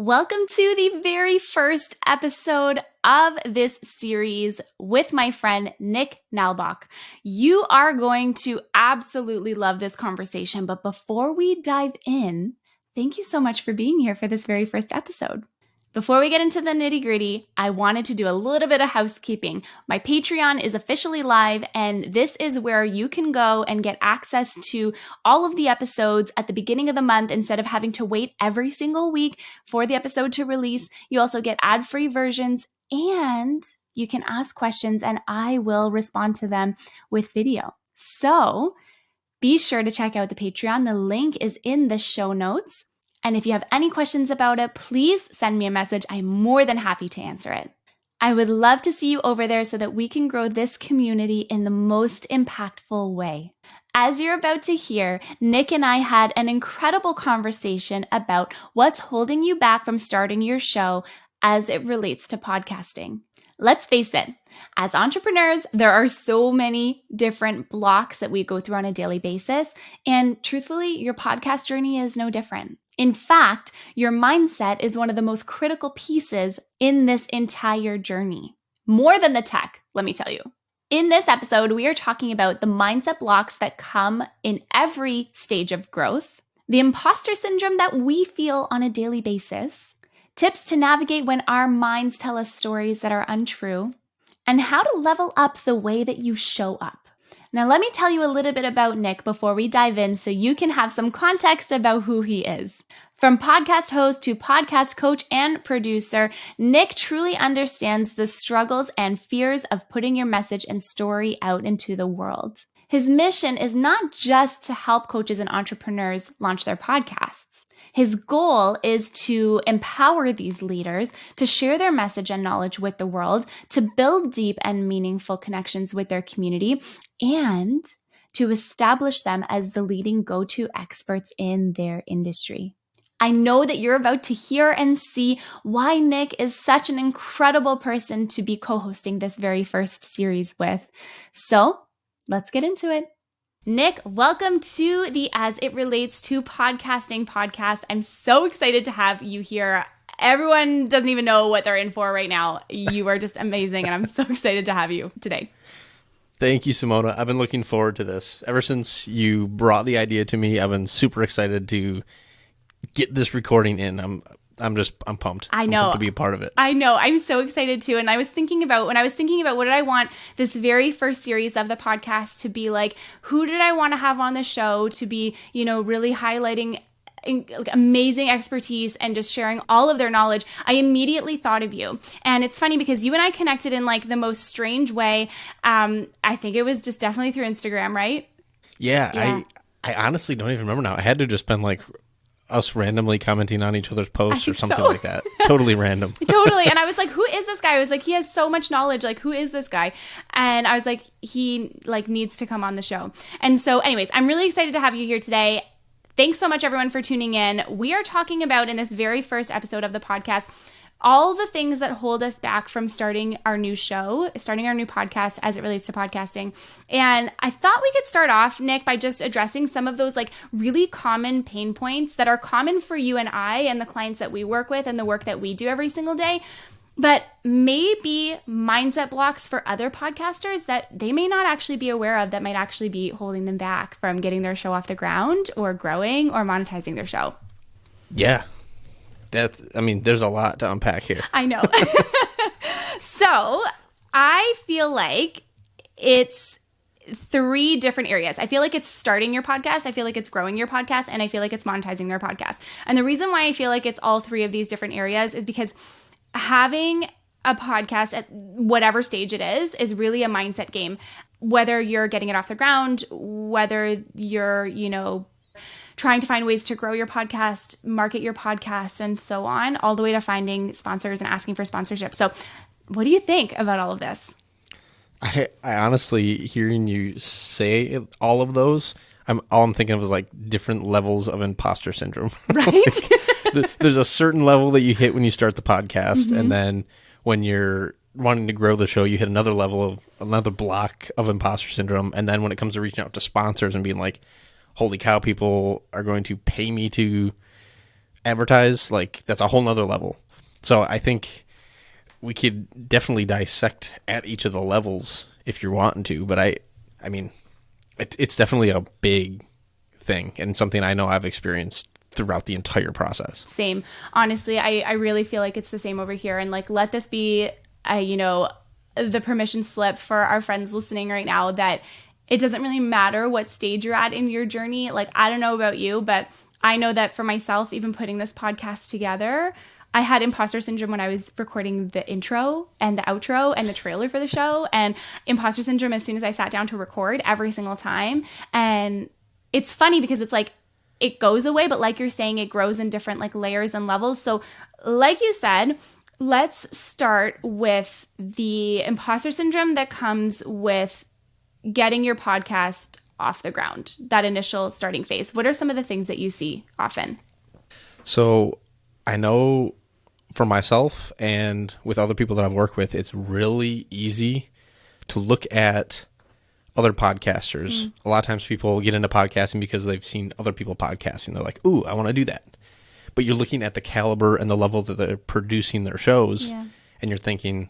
Welcome to the very first episode of this series with my friend Nick Nalbach. You are going to absolutely love this conversation, but before we dive in, thank you so much for being here for this very first episode. Before we get into the nitty-gritty, I wanted to do a little bit of housekeeping. My Patreon is officially live, and this is where you can go and get access to all of the episodes at the beginning of the month instead of having to wait every single week for the episode to release. You also get ad-free versions, and you can ask questions, and I will respond to them with video. So be sure to check out the Patreon. The link is in the show notes. And if you have any questions about it, please send me a message. I'm more than happy to answer it. I would love to see you over there so that we can grow this community in the most impactful way. As you're about to hear, Nick and I had an incredible conversation about what's holding you back from starting your show as it relates to podcasting. Let's face it, as entrepreneurs, there are so many different blocks that we go through on a daily basis. And truthfully, your podcast journey is no different. In fact, your mindset is one of the most critical pieces in this entire journey. More than the tech, let me tell you. In this episode, we are talking about the mindset blocks that come in every stage of growth, the imposter syndrome that we feel on a daily basis, tips to navigate when our minds tell us stories that are untrue, and how to level up the way that you show up. Now, let me tell you a little bit about Nick before we dive in so you can have some context about who he is. From podcast host to podcast coach and producer, Nick truly understands the struggles and fears of putting your message and story out into the world. His mission is not just to help coaches and entrepreneurs launch their podcasts. His goal is to empower these leaders to share their message and knowledge with the world, to build deep and meaningful connections with their community, and to establish them as the leading go-to experts in their industry. I know that you're about to hear and see why Nick is such an incredible person to be co-hosting this very first series with. So let's get into it. Nick, welcome to the As It Relates to Podcasting podcast. I'm so excited to have you here. Everyone doesn't even know what they're in for right now. You are just amazing, and I'm so excited to have you today. Thank you, Simona. I've been looking forward to this. Ever since you brought the idea to me, I've been super excited to get this recording in. I'm pumped. I know. I'm pumped to be a part of it. I know. I'm so excited too. And when I was thinking about what did I want this very first series of the podcast to be like, who did I want to have on the show to be, really highlighting amazing expertise and just sharing all of their knowledge, I immediately thought of you. And it's funny because you and I connected in like the most strange way. I think it was just definitely through Instagram, right? Yeah. I honestly don't even remember now. I had to just been like us randomly commenting on each other's posts or something like that. Totally random. Totally. And I was like, who is this guy? I was like, he has so much knowledge. Like, who is this guy? And I was like, he needs to come on the show. And so anyways, I'm really excited to have you here today. Thanks so much, everyone, for tuning in. We are talking about, in this very first episode of the podcast, all the things that hold us back from starting our new show, starting our new podcast as it relates to podcasting. And I thought we could start off, Nick, by just addressing some of those really common pain points that are common for you and I and the clients that we work with and the work that we do every single day, but maybe mindset blocks for other podcasters that they may not actually be aware of, that might actually be holding them back from getting their show off the ground or growing or monetizing their show. Yeah. There's a lot to unpack here. I know. So I feel like it's three different areas. I feel like it's starting your podcast, I feel like it's growing your podcast, and I feel like it's monetizing their podcast. And the reason why I feel like it's all three of these different areas is because having a podcast at whatever stage it is really a mindset game. Whether you're getting it off the ground, whether you're, trying to find ways to grow your podcast, market your podcast, and so on, all the way to finding sponsors and asking for sponsorship. So what do you think about all of this? I honestly, hearing you say all of those, all I'm thinking of is different levels of imposter syndrome. Right? There's a certain level that you hit when you start the podcast, mm-hmm. and then when you're wanting to grow the show, you hit another block of imposter syndrome, and then when it comes to reaching out to sponsors and being like, holy cow, people are going to pay me to advertise, like that's a whole nother level. So I think we could definitely dissect at each of the levels if you're wanting to, but I mean, it's definitely a big thing and something I know I've experienced throughout the entire process. Same. Honestly, I really feel like it's the same over here. And like, let this be, the permission slip for our friends listening right now that it doesn't really matter what stage you're at in your journey. Like, I don't know about you, but I know that for myself, even putting this podcast together, I had imposter syndrome when I was recording the intro and the outro and the trailer for the show, and imposter syndrome as soon as I sat down to record every single time. And it's funny because it's like, it goes away, but like you're saying, it grows in different like layers and levels. So like you said, let's start with the imposter syndrome that comes with getting your podcast off the ground, that initial starting phase. What are some of the things that you see often? So I know for myself and with other people that I've worked with, it's really easy to look at other podcasters. A lot of times people get into podcasting because they've seen other people podcasting. They're like, ooh, I want to do that. But you're looking at the caliber and the level that they're producing their shows, and you're thinking,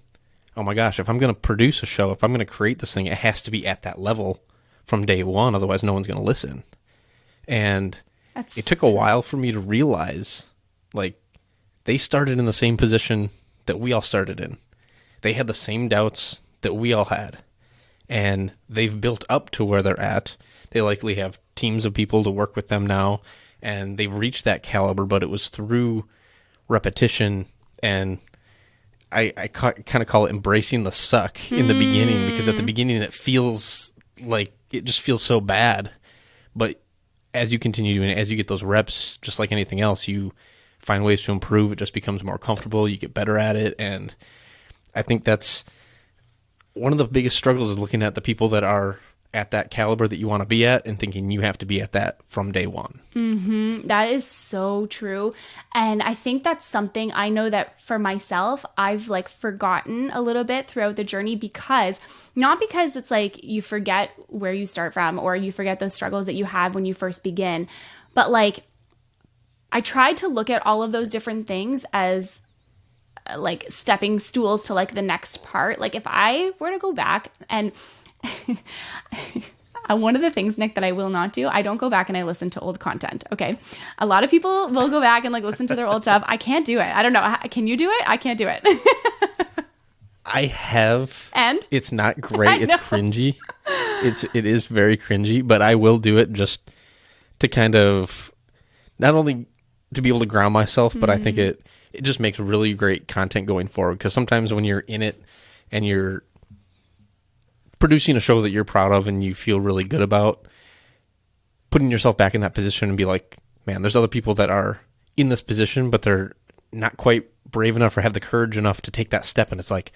oh my gosh, if I'm going to produce a show, if I'm going to create this thing, it has to be at that level from day one. Otherwise, no one's going to listen. And it took a while for me to realize, like, they started in the same position that we all started in. They had the same doubts that we all had. And they've built up to where they're at. They likely have teams of people to work with them now, and they've reached that caliber, but it was through repetition, and I kind of call it embracing the suck in the beginning, because at the beginning it feels like it just feels so bad. But as you continue doing it, as you get those reps, just like anything else, you find ways to improve. It just becomes more comfortable. You get better at it, and I think that's one of the biggest struggles, is looking at the people that are at that caliber that you want to be at and thinking you have to be at that from day one. That is so true. And I think that's something I know that for myself, I've like forgotten a little bit throughout the journey, not because it's like you forget where you start from or you forget those struggles that you had when you first begin, but like I tried to look at all of those different things as like stepping stools to like the next part. Like if I were to go back and one of the things, Nick, that I will not do, I don't go back and I listen to old content. Okay. A lot of people will go back and like listen to their old stuff. I can't do it. I don't know. Can you do it? I can't do it. I have. And it's not great. It's cringy. It is very cringy, but I will do it just to kind of not only to be able to ground myself, but I think it just makes really great content going forward. Because sometimes when you're in it and you're producing a show that you're proud of and you feel really good about, putting yourself back in that position and be like, man, there's other people that are in this position, but they're not quite brave enough or have the courage enough to take that step. And it's like,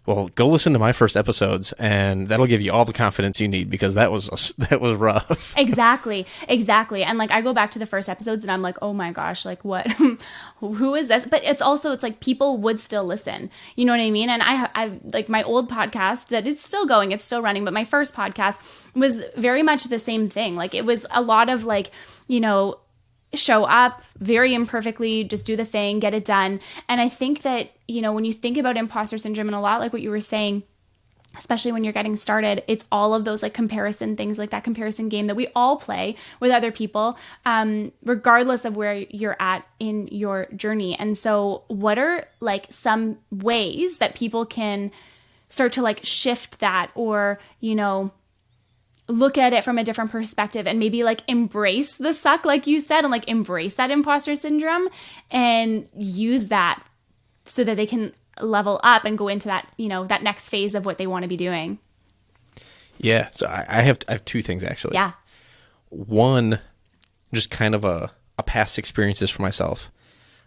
well, go listen to my first episodes and that'll give you all the confidence you need, because that was rough. Exactly. And like I go back to the first episodes and I'm like, oh my gosh, like what, who is this? But it's like people would still listen. You know what I mean? And I like my old podcast that it's still going, it's still running, but my first podcast was very much the same thing. Like it was a lot of like, show up very imperfectly, just do the thing, get it done. And I think that, when you think about imposter syndrome, and a lot like what you were saying, especially when you're getting started, it's all of those like comparison things, like that comparison game that we all play with other people, regardless of where you're at in your journey. And so what are like some ways that people can start to like shift that, or, look at it from a different perspective and maybe like embrace the suck, like you said, and like embrace that imposter syndrome and use that so that they can level up and go into that, that next phase of what they want to be doing? Yeah. So I have two things actually. Yeah. One, just kind of a past experiences for myself.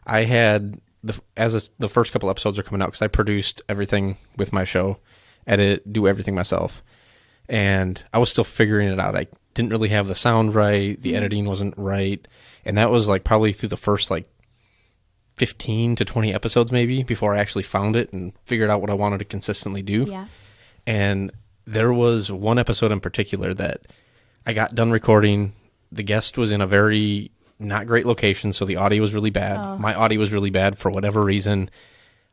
I had the first couple episodes are coming out, because I produced everything with my show, edit, do everything myself. And I was still figuring it out. I didn't really have the sound right. The editing wasn't right. And that was like probably through the first like 15 to 20 episodes maybe, before I actually found it and figured out what I wanted to consistently do. Yeah. And there was one episode in particular that I got done recording. The guest was in a very not great locations, so the audio was really bad. Oh. My audio was really bad for whatever reason.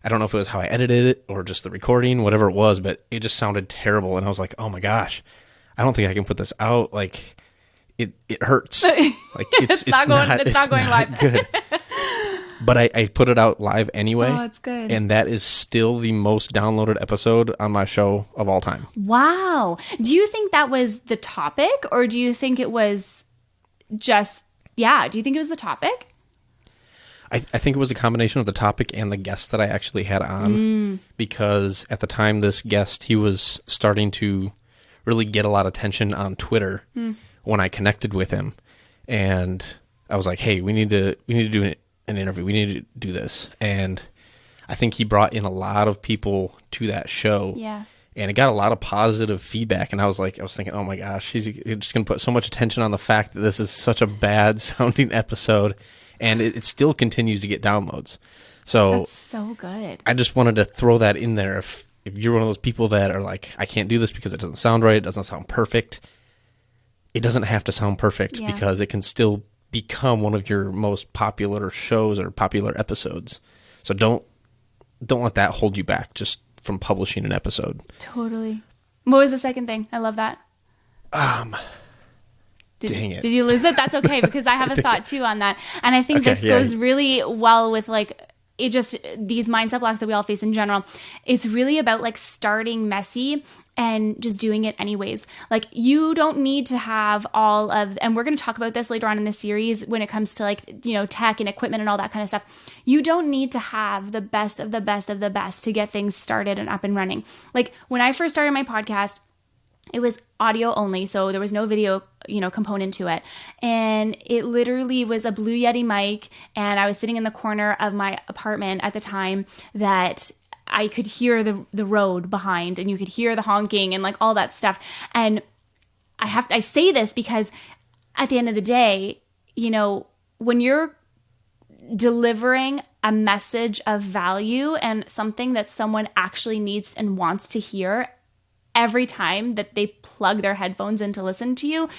I don't know if it was how I edited it or just the recording, whatever it was, but it just sounded terrible. And I was like, oh my gosh, I don't think I can put this out. Like, it hurts. Like, it's not going live. Good. But I put it out live anyway. Oh, it's good. And that is still the most downloaded episode on my show of all time. Wow. Do you think that was the topic, or do you think it was just, do you think it was the topic? I think it was a combination of the topic and the guest that I actually had on, because at the time this guest, he was starting to really get a lot of attention on Twitter when I connected with him. And I was like, hey, we need to do an interview. We need to do this. And I think he brought in a lot of people to that show. Yeah. And it got a lot of positive feedback. And I was thinking, oh my gosh, he's just going to put so much attention on the fact that this is such a bad sounding episode. And it still continues to get downloads. So that's so good. I just wanted to throw that in there. If you're one of those people that are like, I can't do this because it doesn't sound right, it doesn't sound perfect, it doesn't have to sound perfect because it can still become one of your most popular shows or popular episodes. So don't let that hold you back just from publishing an episode. Totally. What was the second thing? I love that. Dang it. Did you lose it? That's okay, because I have a thought too on that. And I think this goes really well with like, it just, these mindset blocks that we all face in general. It's really about like starting messy and just doing it anyways. Like, you don't need to have all of, and we're going to talk about this later on in the series when it comes to like, you know, tech and equipment and all that kind of stuff. You don't need to have the best of the best of the best to get things started and up and running. Like, when I first started my podcast, it was audio only, so there was no video, component to it. And it literally was a Blue Yeti mic, and I was sitting in the corner of my apartment at the time that I could hear the road behind, and you could hear the honking and like all that stuff. And I say this because at the end of the day, when you're delivering a message of value and something that someone actually needs and wants to hear every time that they plug their headphones in to listen to you,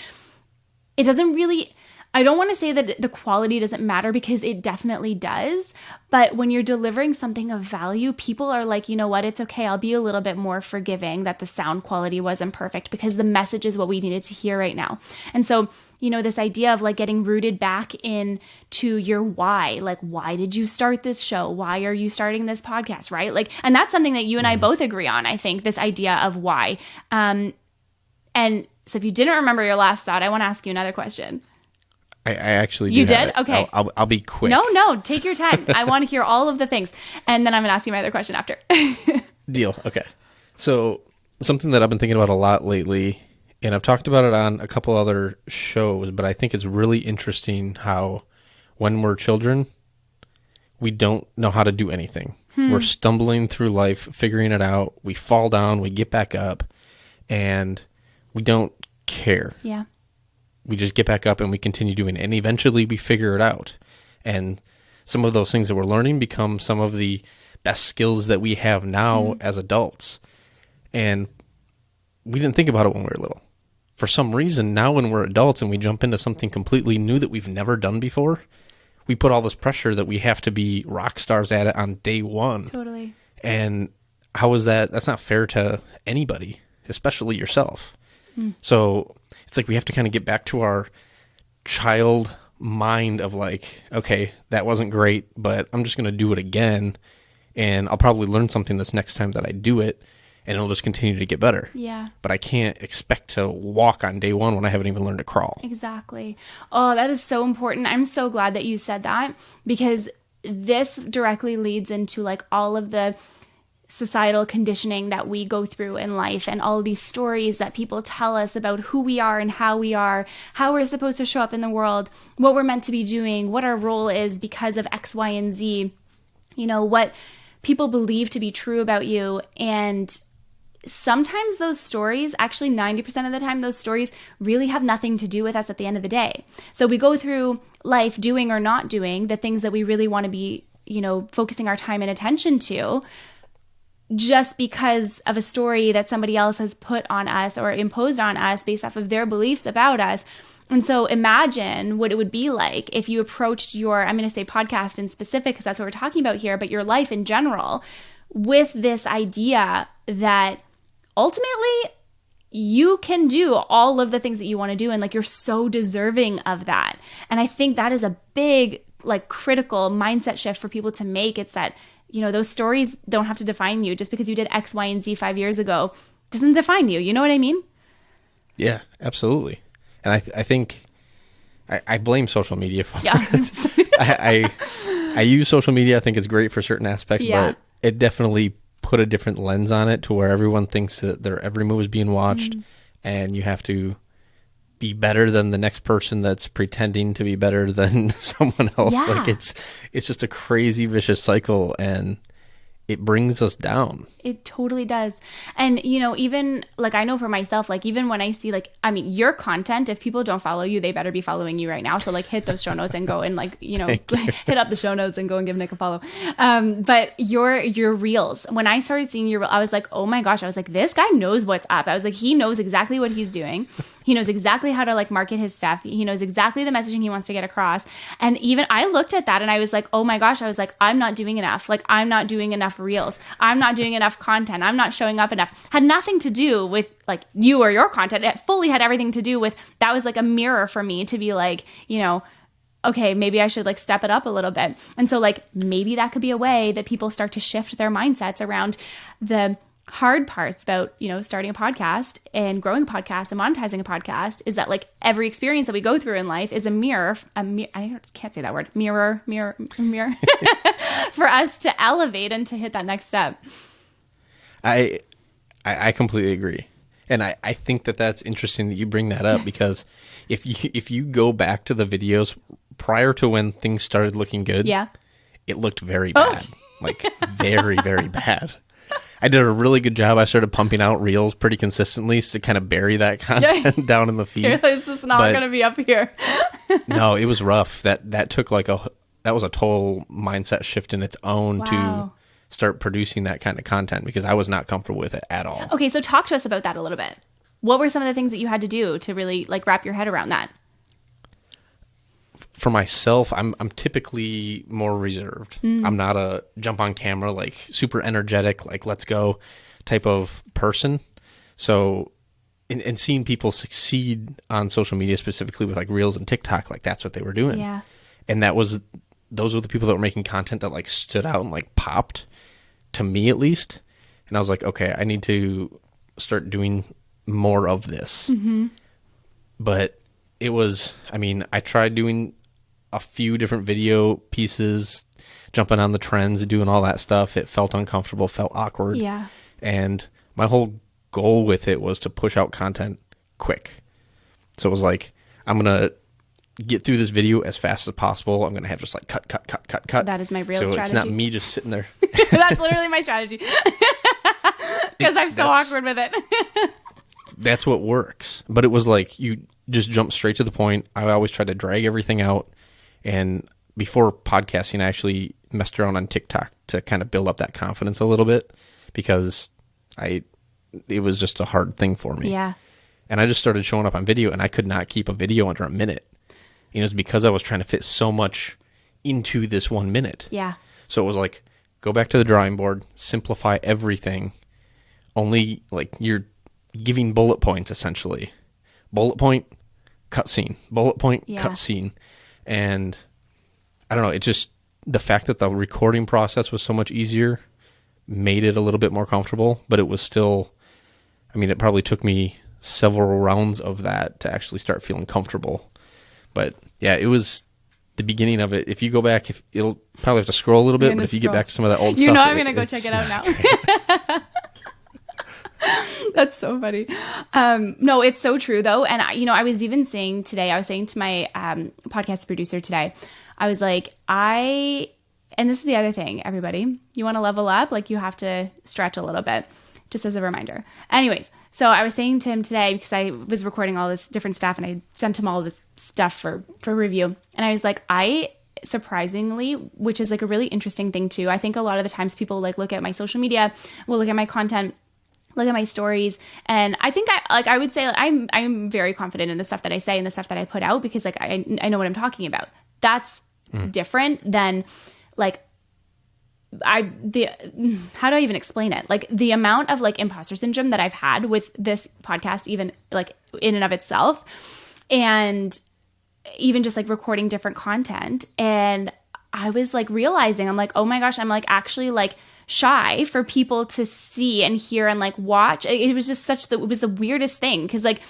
it doesn't really, I don't want to say that the quality doesn't matter, because it definitely does. But when you're delivering something of value, people are like, you know what, it's okay. I'll be a little bit more forgiving that the sound quality wasn't perfect, because the message is what we needed to hear right now. And so, this idea of like getting rooted back into your why, like, why did you start this show? Why are you starting this podcast? Right? Like, and that's something that you and I both agree on. I think this idea of why. And so if you didn't remember your last thought, I want to ask you another question. I actually do. You did? Okay. I'll be quick. No, take your time. I want to hear all of the things. And then I'm going to ask you my other question after. Deal. Okay. So something that I've been thinking about a lot lately, and I've talked about it on a couple other shows, but I think it's really interesting how when we're children, we don't know how to do anything. We're stumbling through life, figuring it out. We fall down, we get back up, and we don't care. Yeah. We just get back up and we continue doing it. And eventually we figure it out. And some of those things that we're learning become some of the best skills that we have now as adults. And we didn't think about it when we were little. For some reason, now when we're adults and we jump into something completely new that we've never done before, we put all this pressure that we have to be rock stars at it on day one. Totally. And how is that? That's not fair to anybody, especially yourself. So it's like we have to kind of get back to our child mind of like, okay, that wasn't great, but I'm just going to do it again. And I'll probably learn something this next time that I do it, and it'll just continue to get better. Yeah. But I can't expect to walk on day one when I haven't even learned to crawl. Exactly. Oh, that is so important. I'm so glad that you said that, because this directly leads into like all of the societal conditioning that we go through in life, and all of these stories that people tell us about who we are and how we're supposed to show up in the world, what we're meant to be doing, what our role is because of X, Y, and Z, what people believe to be true about you. And sometimes those stories, actually 90% of the time, those stories really have nothing to do with us at the end of the day. So we go through life doing or not doing the things that we really want to be, focusing our time and attention to, just because of a story that somebody else has put on us or imposed on us based off of their beliefs about us. And so imagine what it would be like if you approached your, I'm going to say podcast in specific because that's what we're talking about here, but your life in general with this idea that ultimately you can do all of the things that you want to do, and like you're so deserving of that. And I think that is a big, like, critical mindset shift for people to make. It's that, you know, those stories don't have to define you. Just because you did X, Y, and Z 5 years ago doesn't define you. You know what I mean? Yeah, absolutely. And I think I blame social media for Yeah. it. I use social media. I think it's great for certain aspects, but it definitely put a different lens on it to where everyone thinks that their every move is being watched, and you have to be better than the next person that's pretending to be better than someone else. Yeah. Like it's just a crazy vicious cycle, and it brings us down. It totally does. And, you know, even like I know for myself, like even when I see like, I mean, your content, if people don't follow you, they better be following you right now. So like hit those show notes and go and like, you know, hit up the show notes and go and give Nick a follow. But your reels, when I started seeing your, I was like, oh my gosh, I was like, this guy knows what's up. I was like, he knows exactly what he's doing. He knows exactly how to like market his stuff. He knows exactly the messaging he wants to get across. And even I looked at that and I was like, oh my gosh, I was like, I'm not doing enough. Like I'm not doing enough reels. I'm not doing enough content. I'm not showing up enough. Had nothing to do with like you or your content. It fully had everything to do with, that was like a mirror for me to be like, you know, okay, maybe I should like step it up a little bit. And so like maybe that could be a way that people start to shift their mindsets around the hard parts about, you know, starting a podcast and growing a podcast and monetizing a podcast, is that like every experience that we go through in life is a mirror, I can't say that word, mirror for us to elevate and to hit that next step. I completely agree. And I think that that's interesting that you bring that up, because if you go back to the videos prior to when things started looking good, it looked very bad, like very, very bad. I did a really good job. I started pumping out reels pretty consistently to kind of bury that content down in the feed. This is not going to be up here. No, it was rough. That took that was a total mindset shift in its own to start producing that kind of content, because I was not comfortable with it at all. Okay, so talk to us about that a little bit. What were some of the things that you had to do to really like wrap your head around that? For myself, I'm typically more reserved. I'm not a jump on camera, like super energetic, like let's go type of person. So, and seeing people succeed on social media, specifically with like Reels and TikTok, like that's what they were doing. Yeah. And those were the people that were making content that like stood out and like popped, to me at least. And I was like, okay, I need to start doing more of this. But it was, I mean, I tried doing a few different video pieces, jumping on the trends and doing all that stuff. It felt uncomfortable, felt awkward. Yeah. And my whole goal with it was to push out content quick. So it was like, I'm going to get through this video as fast as possible. I'm going to have just like cut. That is my real strategy. So it's not me just sitting there. That's literally my strategy. Because I'm so awkward with it. That's what works. But it was like, you just jump straight to the point. I always try to drag everything out. And before podcasting, I actually messed around on TikTok to kind of build up that confidence a little bit, because it was just a hard thing for me. Yeah. And I just started showing up on video, and I could not keep a video under a minute. You know, it's because I was trying to fit so much into this 1 minute. Yeah. So it was like, go back to the drawing board, simplify everything. Only like you're giving bullet points, essentially. Bullet point, cut scene. Bullet point, cut scene. And I don't know, it just, the fact that the recording process was so much easier made it a little bit more comfortable, but it was still, I mean, it probably took me several rounds of that to actually start feeling comfortable. But yeah, it was the beginning of it. If you go back, it'll probably have to scroll a little bit, but if you get back to some of that old stuff. You know I'm going to go check it out now. That's so funny. No, it's so true though. And I was even saying today, I was saying to my podcast producer today, I was like, and this is the other thing, everybody, you want to level up, like you have to stretch a little bit, just as a reminder. Anyways, so I was saying to him today, because I was recording all this different stuff and I sent him all this stuff for review. And I was like, surprisingly, which is like a really interesting thing too, I think a lot of the times people like look at my social media, will look at my content, look at my stories, and I think I would say I'm very confident in the stuff that I say and the stuff that I put out, because like I know what I'm talking about. That's different than like how do I even explain it? Like the amount of like imposter syndrome that I've had with this podcast, even like in and of itself, and even just like recording different content. And I was like realizing, I'm like, oh my gosh, I'm like actually like shy for people to see and hear and like watch. It was just it was the weirdest thing. Cause like,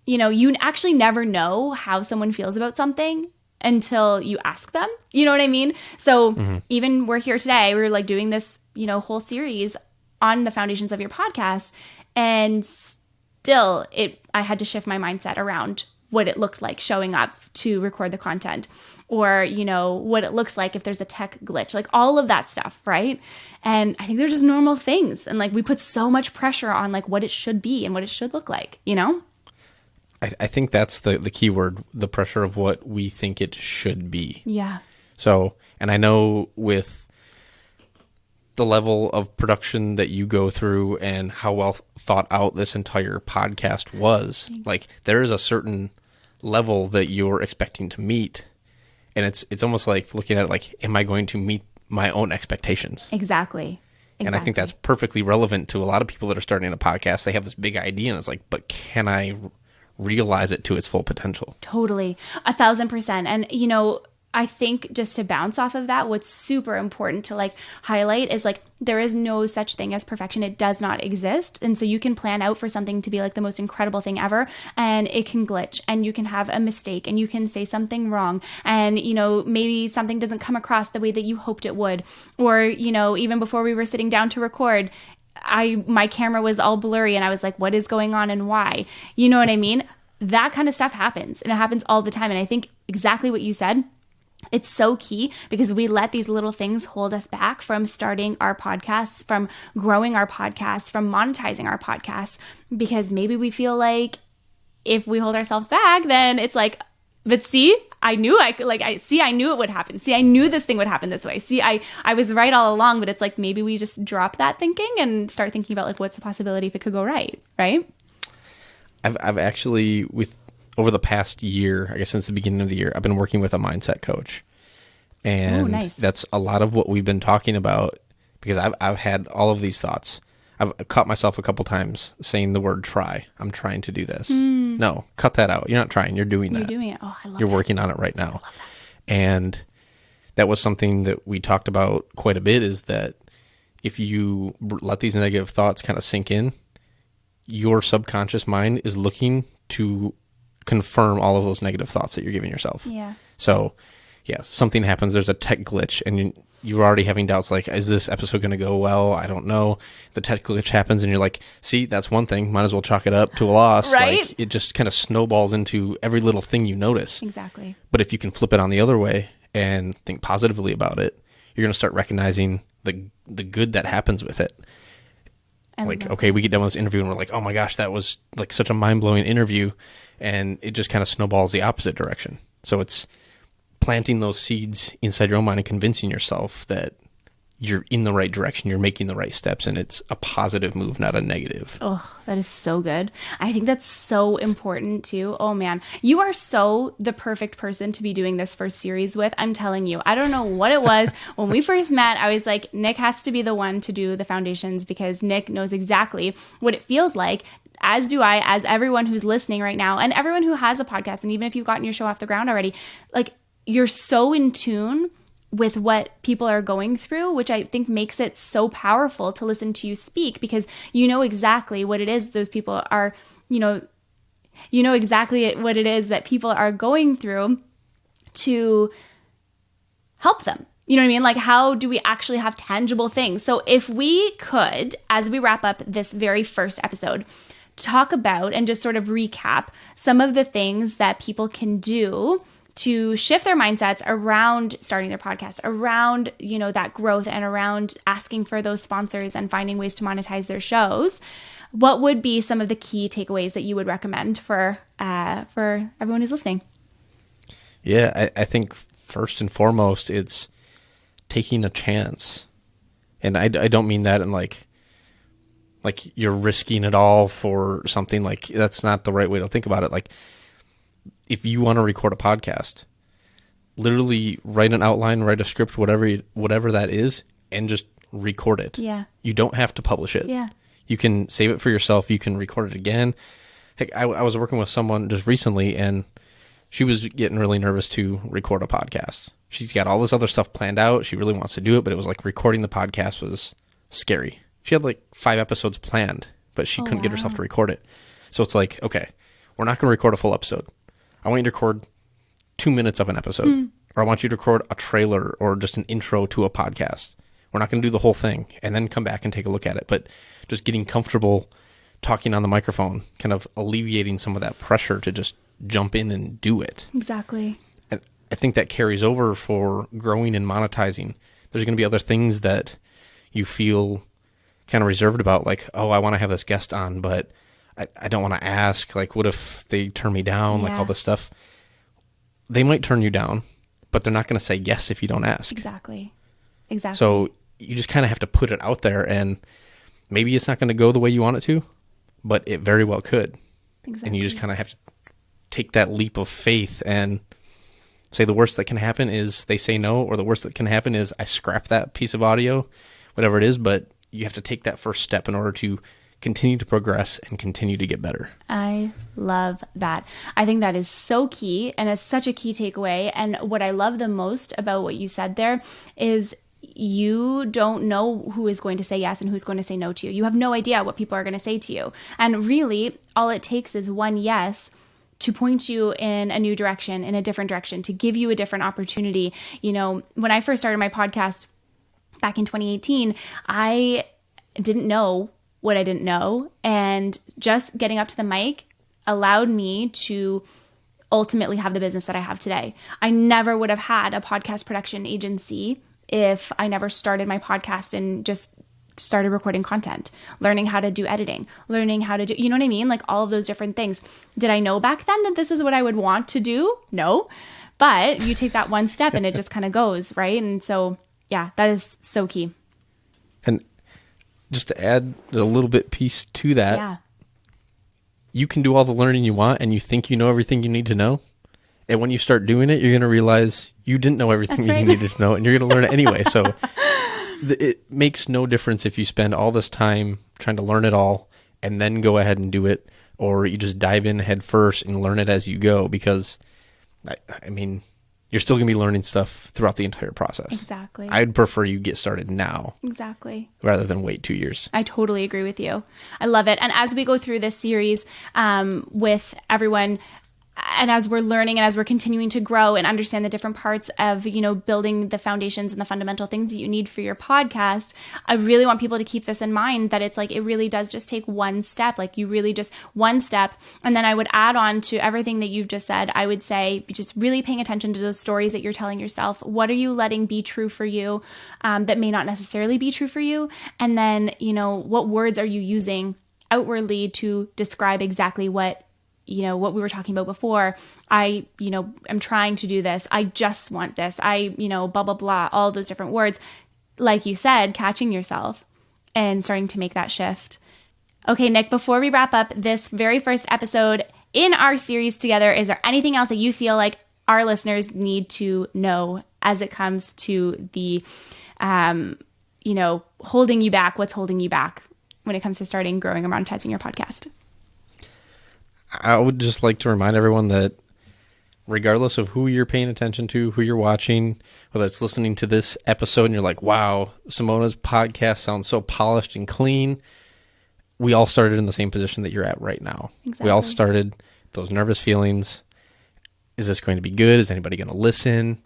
you know, you actually never know how someone feels about something until you ask them, you know what I mean? So even we're here today, we're like doing this, you know, whole series on the foundations of your podcast. And still I had to shift my mindset around what it looked like showing up to record the content, or, you know, what it looks like if there's a tech glitch, like all of that stuff. Right. And I think they're just normal things. And like, we put so much pressure on like what it should be and what it should look like, you know? I think that's the key word, the pressure of what we think it should be. Yeah. So, and I know with the level of production that you go through and how well thought out this entire podcast was, like there is a certain level that you're expecting to meet. And it's almost like looking at it like, am I going to meet my own expectations? Exactly. And I think that's perfectly relevant to a lot of people that are starting a podcast. They have this big idea and it's like, but can I realize it to its full potential? Totally. 1,000%. And, you know, I think just to bounce off of that, what's super important to like highlight is like, there is no such thing as perfection. It does not exist. And so you can plan out for something to be like the most incredible thing ever, and it can glitch, and you can have a mistake, and you can say something wrong. And, you know, maybe something doesn't come across the way that you hoped it would. Or, you know, even before we were sitting down to record, my camera was all blurry and I was like, what is going on and why? You know what I mean? That kind of stuff happens, and it happens all the time. And I think exactly what you said, it's so key, because we let these little things hold us back from starting our podcasts, from growing our podcasts, from monetizing our podcasts, because maybe we feel like if we hold ourselves back, then it's like, but see, I knew it would happen. See, I knew this thing would happen this way. See, I was right all along, but it's like, maybe we just drop that thinking and start thinking about like, what's the possibility if it could go right? Right. I've actually, over the past year, I guess since the beginning of the year, I've been working with a mindset coach. And nice. That's a lot of what we've been talking about, because I've had all of these thoughts. I've caught myself a couple times saying the word try. I'm trying to do this. No, cut that out. You're not trying. You're doing that. You're doing it. Oh, I love You're that. working on it right now. I love that. And that was something that we talked about quite a bit, is that if you let these negative thoughts kind of sink in, your subconscious mind is looking to confirm all of those negative thoughts that you're giving yourself. Yeah. So, yeah, something happens. There's a tech glitch, and you're already having doubts like, is this episode going to go well? I don't know. The tech glitch happens, and you're like, see, that's one thing. Might as well chalk it up to a loss. Right? Like, it just kind of snowballs into every little thing you notice. Exactly. But if you can flip it on the other way and think positively about it, you're going to start recognizing the good that happens with it. Like, okay, we get done with this interview and we're like, oh my gosh, that was like such a mind-blowing interview. And it just kind of snowballs the opposite direction. So it's planting those seeds inside your own mind and convincing yourself that you're in the right direction, you're making the right steps, and it's a positive move, not a negative. Oh, that is so good. I think that's so important too. Oh man, you are so the perfect person to be doing this first series with. I'm telling you, I don't know what it was. When we first met, I was like, Nick has to be the one to do the foundations, because Nick knows exactly what it feels like, as do I, as everyone who's listening right now, and everyone who has a podcast. And even if you've gotten your show off the ground already, like, you're so in tune with what people are going through, which I think makes it so powerful to listen to you speak, because you know exactly what it is those people are, you know exactly what it is that people are going through to help them. You know what I mean? Like, how do we actually have tangible things? So if we could, as we wrap up this very first episode, talk about and just sort of recap some of the things that people can do to shift their mindsets around starting their podcast, around, you know, that growth, and around asking for those sponsors and finding ways to monetize their shows, what would be some of the key takeaways that you would recommend for everyone who's listening? Yeah, I think first and foremost, it's taking a chance. And I don't mean that in like like you're risking it all for something. Like that's not the right way to think about it. Like if you want to record a podcast, literally write an outline, write a script, whatever that is, and just record it. Yeah. You don't have to publish it. Yeah. You can save it for yourself. You can record it again. Heck, I was working with someone just recently, and she was getting really nervous to record a podcast. She's got all this other stuff planned out. She really wants to do it, but it was like recording the podcast was scary. She had like 5 episodes planned, but she couldn't get herself to record it. So it's like, okay, we're not going to record a full episode. I want you to record 2 minutes of an episode, or I want you to record a trailer or just an intro to a podcast. We're not going to do the whole thing and then come back and take a look at it, but just getting comfortable talking on the microphone, kind of alleviating some of that pressure to just jump in and do it. Exactly. And I think that carries over for growing and monetizing. There's going to be other things that you feel kind of reserved about, like, oh, I want to have this guest on, but I don't want to ask, like, what if they turn me down, like all this stuff. They might turn you down, but they're not going to say yes if you don't ask. Exactly. So you just kind of have to put it out there, and maybe it's not going to go the way you want it to, but it very well could. Exactly. And you just kind of have to take that leap of faith and say the worst that can happen is they say no, or the worst that can happen is I scrap that piece of audio, whatever it is, but you have to take that first step in order to continue to progress and continue to get better. I love that. I think that is so key, and it's such a key takeaway. And what I love the most about what you said there is you don't know who is going to say yes and who's going to say no to you. You have no idea what people are going to say to you. And really, all it takes is one yes to point you in a new direction, in a different direction, to give you a different opportunity. You know, when I first started my podcast back in 2018, I didn't know what I didn't know. And just getting up to the mic allowed me to ultimately have the business that I have today. I never would have had a podcast production agency if I never started my podcast and just started recording content, learning how to do editing, learning how to do, you know what I mean? Like all of those different things. Did I know back then that this is what I would want to do? No. But you take that one step and it just kind of goes, right? And so, yeah, that is so key. And just to add a little bit piece to that, you can do all the learning you want and you think you know everything you need to know. And when you start doing it, you're going to realize you didn't know everything you needed to know, and you're going to learn it anyway. So it makes no difference if you spend all this time trying to learn it all and then go ahead and do it, or you just dive in head first and learn it as you go, because I mean, you're still going to be learning stuff throughout the entire process. Exactly. I'd prefer you get started now. Exactly. Rather than wait 2 years. I totally agree with you. I love it. And as we go through this series with everyone, and as we're learning and as we're continuing to grow and understand the different parts of, you know, building the foundations and the fundamental things that you need for your podcast, I really want people to keep this in mind, that it's like, it really does just take one step. Like you really just one step. And then I would add on to everything that you've just said, I would say just really paying attention to those stories that you're telling yourself. What are you letting be true for you that may not necessarily be true for you? And then, you know, what words are you using outwardly to describe exactly what, you know, what we were talking about before. I, you know, I'm trying to do this. I just want this. I, you know, blah, blah, blah, all those different words. Like you said, catching yourself and starting to make that shift. Okay, Nick, before we wrap up this very first episode in our series together, is there anything else that you feel like our listeners need to know as it comes to the, you know, holding you back? What's holding you back when it comes to starting, growing, and monetizing your podcast? I would just like to remind everyone that regardless of who you're paying attention to, who you're watching, whether it's listening to this episode and you're like, wow, Simona's podcast sounds so polished and clean. We all started in the same position that you're at right now. Exactly. We all started those nervous feelings. Is this going to be good? Is anybody going to listen?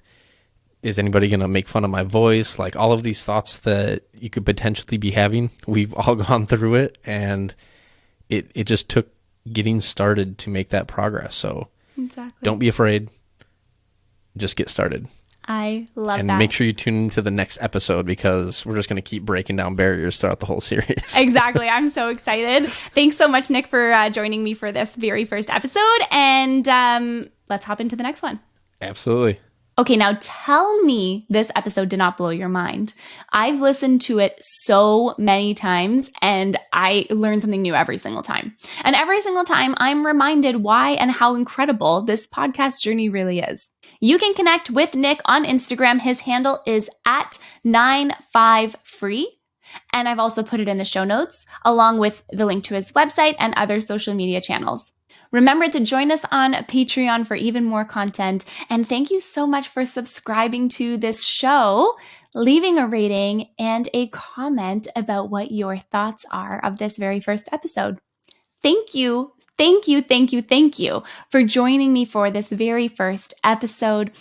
Is anybody going to make fun of my voice? Like all of these thoughts that you could potentially be having, we've all gone through it, and it just took getting started to make that progress. So don't be afraid. Just get started. I love and that. And make sure you tune into the next episode, because we're just going to keep breaking down barriers throughout the whole series. Exactly. I'm so excited. Thanks so much, Nick, for joining me for this very first episode. And let's hop into the next one. Absolutely. Okay, now tell me this episode did not blow your mind. I've listened to it so many times and I learn something new every single time. And every single time I'm reminded why and how incredible this podcast journey really is. You can connect with Nick on Instagram. His handle is at 95free. And I've also put it in the show notes along with the link to his website and other social media channels. Remember to join us on Patreon for even more content. And thank you so much for subscribing to this show, leaving a rating and a comment about what your thoughts are of this very first episode. Thank you. Thank you, thank you, thank you for joining me for this very first episode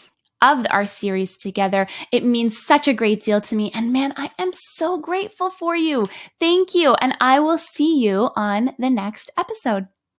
of our series together. It means such a great deal to me. And man, I am so grateful for you. Thank you. And I will see you on the next episode.